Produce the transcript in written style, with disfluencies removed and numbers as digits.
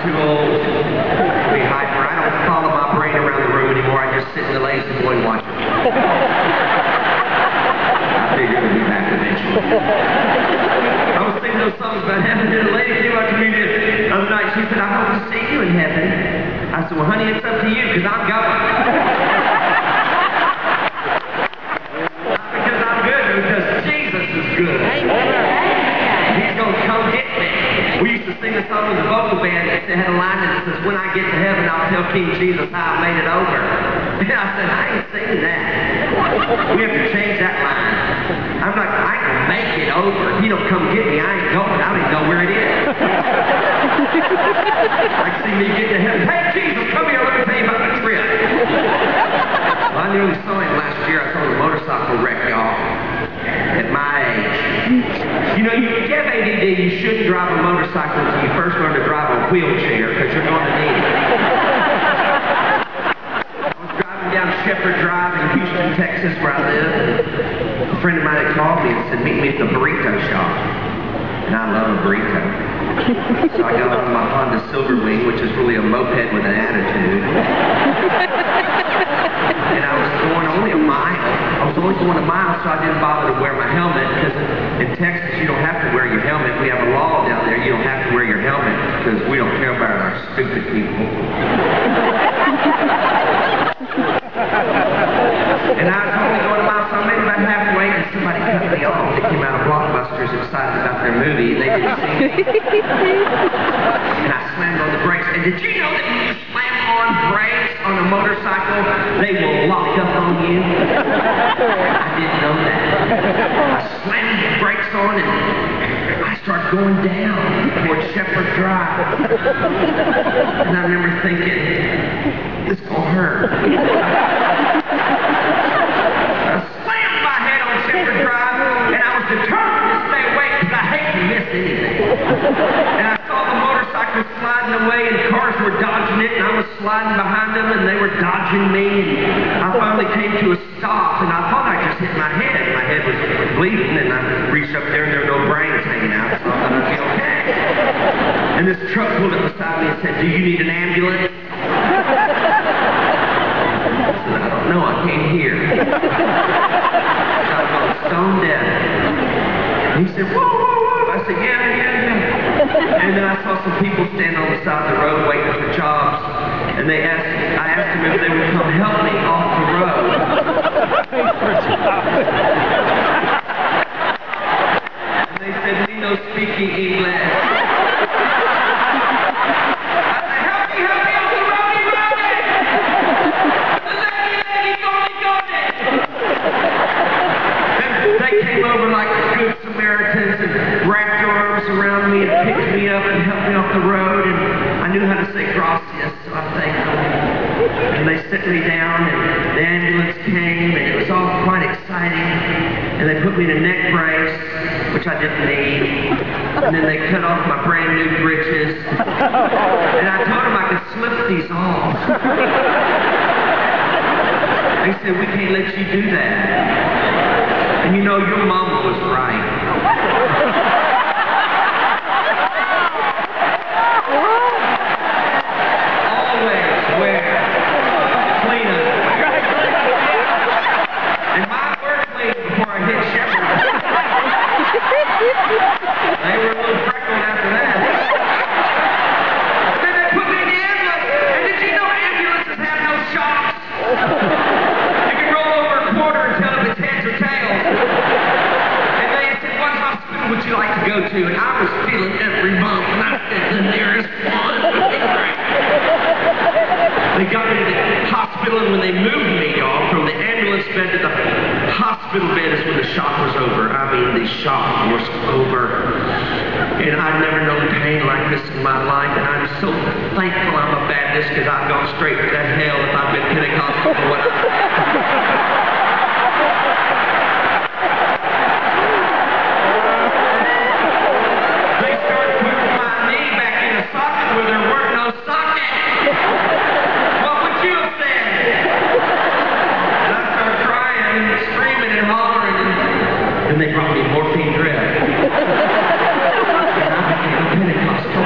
too old to be hyper. I don't follow my brain around the room anymore. I just sit in the lazy boy and watch it. I figured it'd be back eventually. I was singing those songs about heaven, and a lady came up to me the other night. She said, I hope to see you in heaven. I said, well, honey, it's up to you, because I'm going. Not because I'm good, but because Jesus is good. He's going to come get me. We used to sing a song with the vocal band that had a line that says, when I get to heaven, I'll tell King Jesus how I made it over. And I said, I ain't singing that. We have to change that line. I'm like, I can make it over. If you don't come get me, I ain't going. I don't even know where it is. I see me get to heaven. Hey, Jesus, come here. Let me tell you about the trip. Well, I nearly saw him last year. I saw a motorcycle wreck, y'all. At my age. You know, if you have ADD, you shouldn't drive a motorcycle until you first learn to drive a wheelchair, because you're going to need it. I was driving down Shepherd Drive in Houston, Texas, where I live. A friend of mine had called me and said, meet me at the burrito shop. And I love a burrito. So I got on my Honda Silverwing, which is really a moped with an attitude. And I was going only a mile. I was only going a mile, so I didn't bother to wear my helmet, because in Texas you don't have to wear your helmet. We have a law down there, you don't have to wear your helmet, because we don't care about our stupid people. And I was only going a mile, so I made about halfway, and somebody cut me off. They came out of Blockbusters excited about their movie. They didn't see me. And I slammed on the brakes. And did you know that when you slam on brakes on a motorcycle, they will lock up on you? I didn't know that. I slammed the brakes on, and I started going down towards Shepherd Drive. And I remember thinking, this gonna hurt. I slammed my head on Shepherd Drive, and I was determined to stay awake, because I hate to miss anything. And I saw the motorcycle sliding away, and cars were dodging it, and I was sliding behind them, and they were dodging me. And I finally came to a stop, and I thought I just hit my head. My head was bleeding, and I reached up there, and there were no brains hanging out, so I thought I'd be okay. And this truck pulled up beside me and said, do you need an ambulance? I don't know, I can't hear. I got stone dead. And he said, whoa, whoa, whoa. I said, yeah. And then I saw some people standing on the side of the road waiting for jobs. And I asked them if they would come help me off the road. And they said, we know speaking English. They came over like good Samaritans and wrapped their arms around me and picked me up and helped me off the road, and I knew how to say gracias, so I thanked them. And they set me down, and the ambulance came, and it was all quite exciting. And they put me in a neck brace, which I didn't need. And then they cut off my brand new britches. And I told them I could slip these off. They said, we can't let you do that. And you know, your mama was right. Always wear clean underwear. And mine were clean before I hit Shepherd. They were a little freckled after that. Then they put me in the ambulance. And did you know ambulances have no shocks? You can roll over a quarter and tell if it's heads or tails. And they said, what hospital would you like to go to? And I was feeling every bump, and I said, the nearest one. They got me to the hospital, and when they moved me, y'all, from the ambulance bed to the hospital bed is when the shock was over. I mean, the shock was over. And I'd never known pain like this in my life, and I'm so thankful I'm a Baptist, because I've gone straight to hell if I've been Pentecostal for what I... And they brought me morphine drip. And I became Pentecostal.